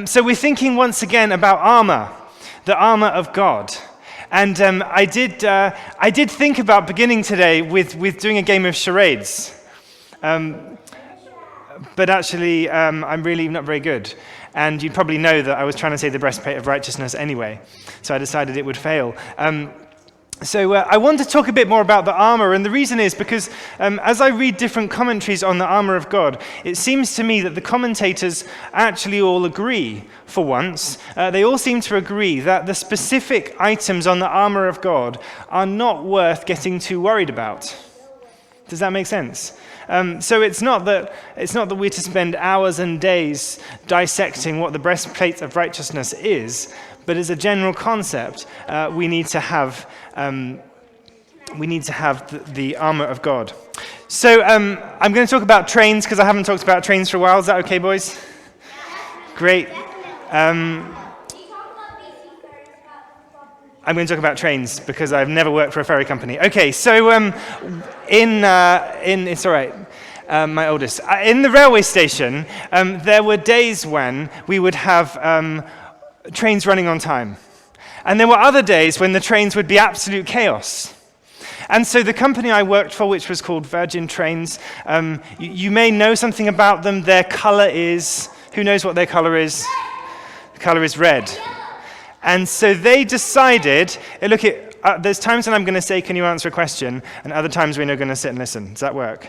So we're thinking once again about armor, the armor of God. And I did think about beginning today with doing a game of charades. But actually, I'm really not very good. And you'd probably know that I was trying to say the breastplate of righteousness anyway. So I decided it would fail. So I want to talk a bit more about the armor, and the reason is because as I read different commentaries on the armor of God, it seems to me that the commentators actually all agree, for once. They all seem to agree that the specific items on the armor of God are not worth getting too worried about. Does that make sense? So it's not that we're to spend hours and days dissecting what the breastplate of righteousness is, but as a general concept, we need to have the armor of God. So I'm going to talk about trains because I haven't talked about trains for a while. Is that okay, boys? Great. I'm going to talk about trains because I've never worked for a ferry company. Okay, so it's all right. My oldest. In the railway station, there were days when we would have trains running on time. And there were other days when the trains would be absolute chaos. And so the company I worked for, which was called Virgin Trains, you may know something about them. Their color is, who knows what their color is? The color is red. And so they decided, look, there's times when I'm going to say, can you answer a question? And other times when you're going to sit and listen. Does that work?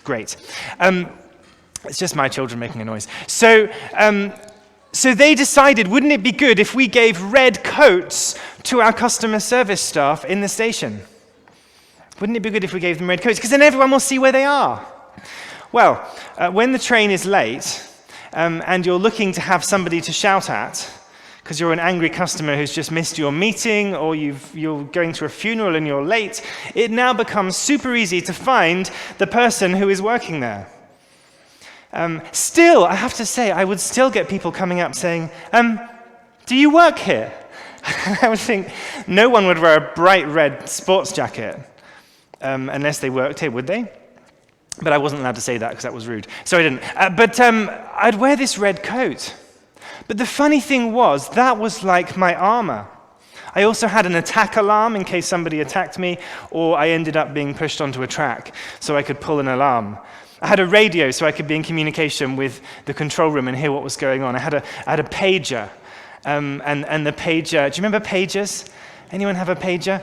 Great. It's just my children making a noise. So they decided, wouldn't it be good if we gave red coats to our customer service staff in the station? Wouldn't it be good if we gave them red coats? Because then everyone will see where they are. Well, when the train is late and you're looking to have somebody to shout at, because you're an angry customer who's just missed your meeting, or you're going to a funeral and you're late, it now becomes super easy to find the person who is working there. Still, I have to say, I would still get people coming up saying, do you work here? I would think no one would wear a bright red sports jacket unless they worked here, would they? But I wasn't allowed to say that because that was rude, so I didn't. But I'd wear this red coat. But the funny thing was, that was like my armor. I also had an attack alarm in case somebody attacked me, or I ended up being pushed onto a track so I could pull an alarm. I had a radio so I could be in communication with the control room and hear what was going on. I had a pager, and the pager, do you remember pagers? Anyone have a pager?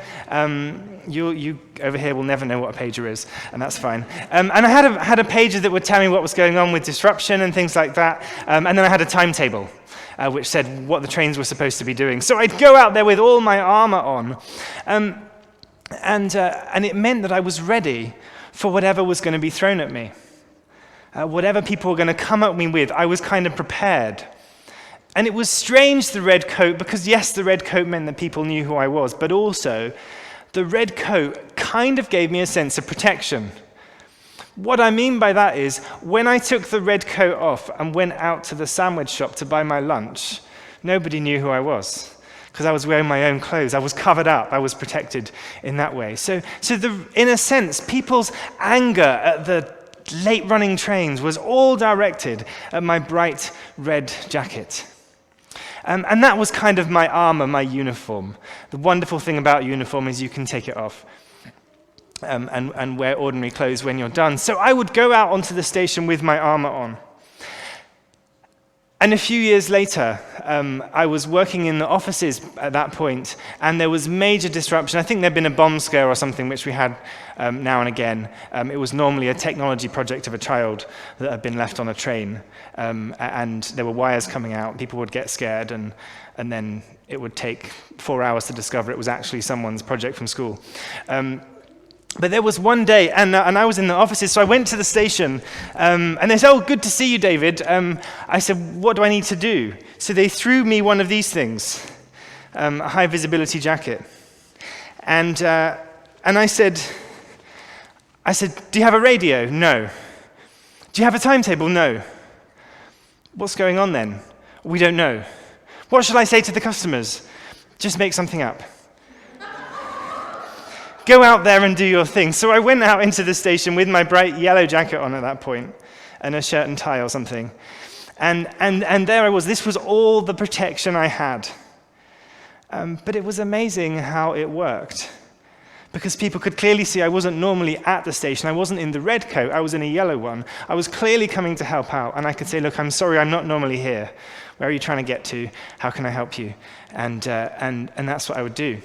You over here will never know what a pager is, and that's fine. And I had a pager that would tell me what was going on with disruption and things like that. And then I had a timetable, which said what the trains were supposed to be doing. So I'd go out there with all my armor on, and it meant that I was ready for whatever was going to be thrown at me. Whatever people were going to come at me with, I was kind of prepared. And it was strange, the red coat, because yes, the red coat meant that people knew who I was, but also the red coat kind of gave me a sense of protection. What I mean by that is, when I took the red coat off and went out to the sandwich shop to buy my lunch, nobody knew who I was, because I was wearing my own clothes. I was covered up. I was protected in that way. So in a sense, people's anger at the late-running trains was all directed at my bright red jacket. And that was kind of my armor, my uniform. The wonderful thing about uniform is you can take it off and wear ordinary clothes when you're done. So I would go out onto the station with my armor on. And a few years later, I was working in the offices at that point, and there was major disruption. I think there'd been a bomb scare or something, which we had now and again. It was normally a technology project of a child that had been left on a train, and there were wires coming out. People would get scared, and then it would take 4 hours to discover it was actually someone's project from school. But there was one day, and I was in the offices, so I went to the station, and they said, "Oh, good to see you, David." I said, "What do I need to do?" So they threw me one of these things, a high-visibility jacket. And I said, "Do you have a radio?" "No." "Do you have a timetable?" "No." "What's going on then?" "We don't know." "What shall I say to the customers?" "Just make something up. Go out there and do your thing." So I went out into the station with my bright yellow jacket on at that point, and a shirt and tie or something. And there I was. This was all the protection I had. But it was amazing how it worked, because people could clearly see I wasn't normally at the station. I wasn't in the red coat. I was in a yellow one. I was clearly coming to help out, and I could say, look, I'm sorry, I'm not normally here. Where are you trying to get to? How can I help you? And that's what I would do.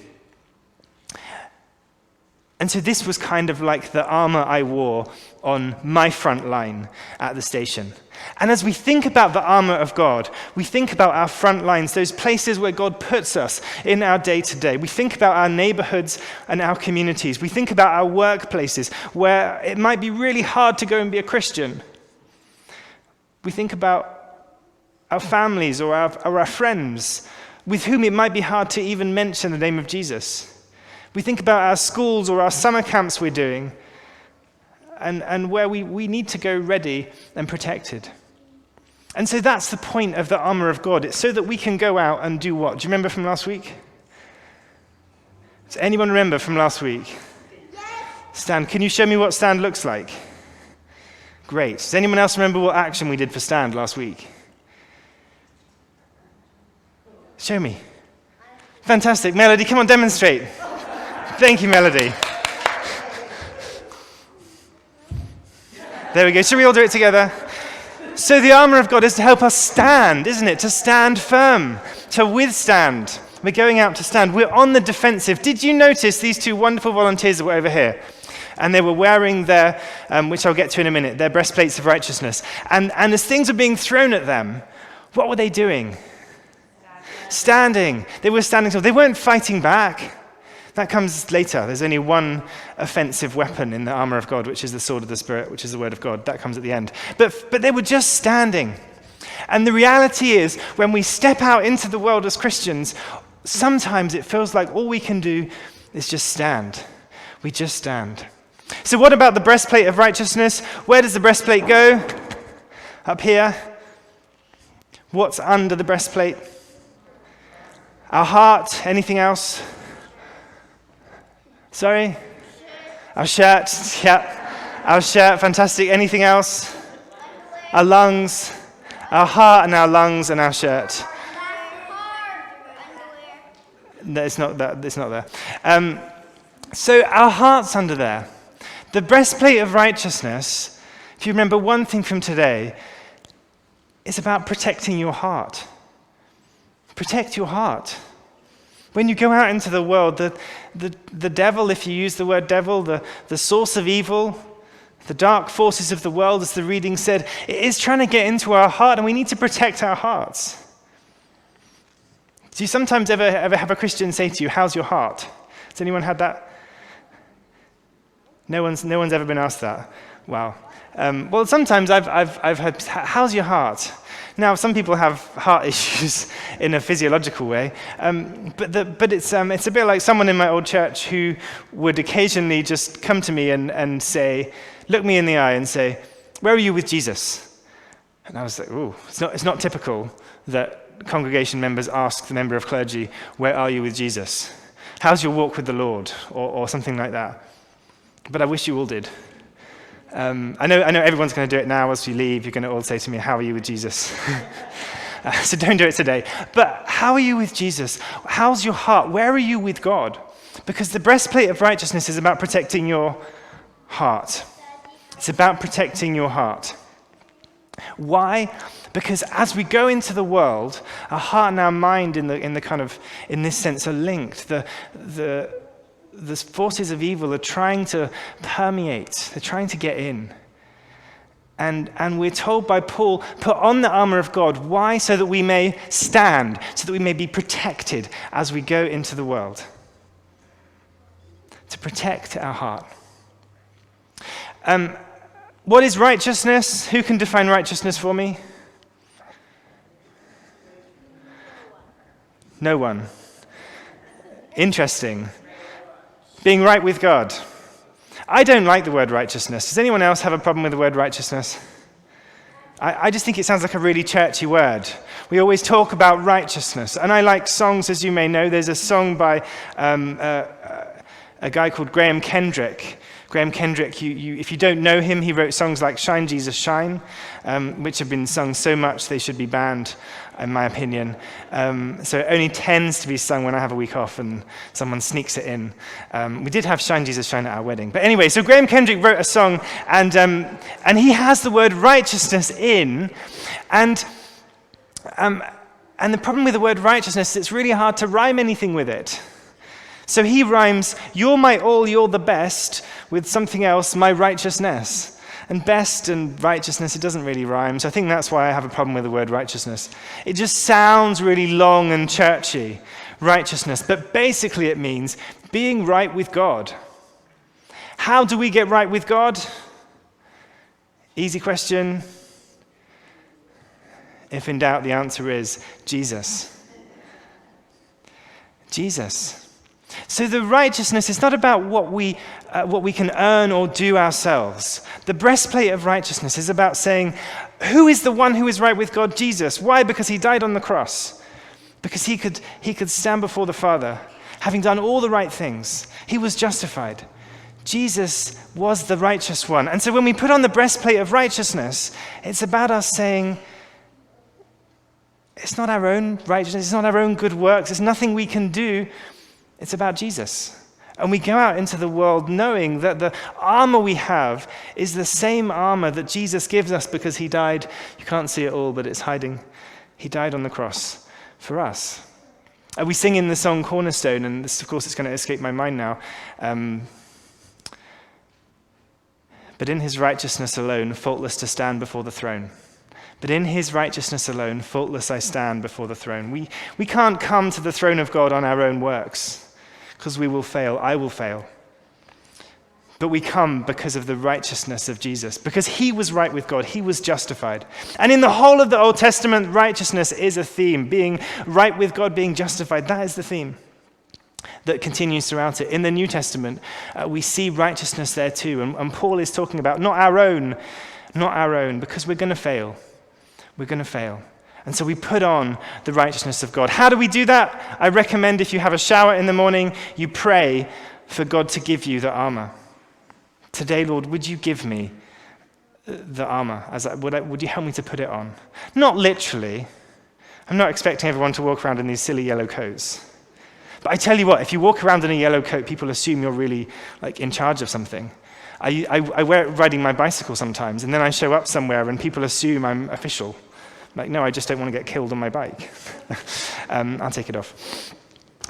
And so this was kind of like the armor I wore on my front line at the station. And as we think about the armor of God, we think about our front lines, those places where God puts us in our day-to-day. We think about our neighborhoods and our communities. We think about our workplaces where it might be really hard to go and be a Christian. We think about our families or our friends with whom it might be hard to even mention the name of Jesus. We think about our schools or our summer camps we're doing, and where we need to go ready and protected. And so that's the point of the armor of God. It's so that we can go out and do what? Do you remember from last week? Does anyone remember from last week? Yes. Stand. Can you show me what stand looks like? Great. Does anyone else remember what action we did for stand last week? Show me. Fantastic. Melody, come on, demonstrate. Thank you, Melody. There we go. Should we all do it together? So the armor of God is to help us stand, isn't it? To stand firm, to withstand. We're going out to stand. We're on the defensive. Did you notice these two wonderful volunteers that were over here? And they were wearing their, which I'll get to in a minute, their breastplates of righteousness. And as things were being thrown at them, what were they doing? Standing. They were standing. So they weren't fighting back. That comes later. There's only one offensive weapon in the armor of God, which is the sword of the Spirit, which is the word of God. That comes at the end. But they were just standing. And the reality is, when we step out into the world as Christians, sometimes it feels like all we can do is just stand. We just stand. So what about the breastplate of righteousness? Where does the breastplate go? Up here. What's under the breastplate? Our heart. Anything else? Sorry? Our shirt. Yeah. Our shirt. Fantastic. Anything else? Our lungs. Our heart and our lungs and our shirt. No, it's not that. It's not there. So our heart's under there. The breastplate of righteousness, if you remember one thing from today, is about protecting your heart. Protect your heart. When you go out into the world, the devil, if you use the word devil, the source of evil, the dark forces of the world, as the reading said, it is trying to get into our heart, and we need to protect our hearts. Do you sometimes ever have a Christian say to you, "How's your heart?" Has anyone had that? No one's ever been asked that. Wow. Well, sometimes I've heard, "How's your heart?" Now, some people have heart issues in a physiological way, but it's a bit like someone in my old church who would occasionally just come to me and say, look me in the eye and say, "Where are you with Jesus?" And I was like, "Ooh, it's not typical that congregation members ask the member of clergy, 'Where are you with Jesus?' How's your walk with the Lord?" or something like that. But I wish you all did. I know everyone's going to do it now as we leave. You're going to all say to me, "How are you with Jesus?" So don't do it today. But how are you with Jesus? How's your heart? Where are you with God? Because the breastplate of righteousness is about protecting your heart. It's about protecting your heart. Why? Because as we go into the world, our heart and our mind in this sense are linked. The forces of evil are trying to permeate. They're trying to get in. And we're told by Paul, put on the armor of God. Why? So that we may stand, so that we may be protected as we go into the world. To protect our heart. What is righteousness? Who can define righteousness for me? No one. Interesting. Being right with God. I don't like the word righteousness. Does anyone else have a problem with the word righteousness? I just think it sounds like a really churchy word. We always talk about righteousness. And I like songs, as you may know. There's a song by a guy called Graham Kendrick Graham Kendrick, if you don't know him, he wrote songs like Shine, Jesus, Shine, which have been sung so much they should be banned, in my opinion. So it only tends to be sung when I have a week off and someone sneaks it in. We did have Shine, Jesus, Shine at our wedding. But anyway, so Graham Kendrick wrote a song, and he has the word righteousness in, and the problem with the word righteousness is it's really hard to rhyme anything with it. So he rhymes, you're my all, you're the best, with something else, my righteousness. And best and righteousness, it doesn't really rhyme, so I think that's why I have a problem with the word righteousness. It just sounds really long and churchy, righteousness, but basically it means being right with God. How do we get right with God? Easy question. If in doubt, the answer is Jesus. Jesus. So the righteousness is not about what we can earn or do ourselves. The breastplate of righteousness is about saying, who is the one who is right with God? Jesus. Why? Because he died on the cross. Because he could stand before the Father, having done all the right things. He was justified. Jesus was the righteous one. And so when we put on the breastplate of righteousness, it's about us saying, it's not our own righteousness, it's not our own good works, it's nothing we can do. It's about Jesus. And we go out into the world knowing that the armor we have is the same armor that Jesus gives us because he died. You can't see it all, but it's hiding. He died on the cross for us. We sing in the song Cornerstone, and this, of course, it's going to escape my mind now. But in his righteousness alone, faultless to stand before the throne. But in his righteousness alone, faultless I stand before the throne. We can't come to the throne of God on our own works, because we will fail. I will fail. But we come because of the righteousness of Jesus, because he was right with God. He was justified. And in the whole of the Old Testament, righteousness is a theme. Being right with God, being justified, that is the theme that continues throughout it. In the New Testament, we see righteousness there too. And Paul is talking about not our own, because we're going to fail. We're going to fail. And so we put on the righteousness of God. How do we do that? I recommend if you have a shower in the morning, you pray for God to give you the armor. Today, Lord, would you give me the armor? Would you help me to put it on? Not literally. I'm not expecting everyone to walk around in these silly yellow coats. But I tell you what, if you walk around in a yellow coat, people assume you're really in charge of something. I wear it riding my bicycle sometimes, and then I show up somewhere and people assume I'm official. No, I just don't want to get killed on my bike. I'll take it off.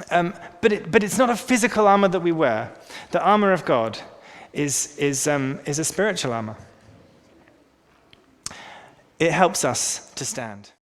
But it's not a physical armor that we wear. The armor of God is a spiritual armor. It helps us to stand.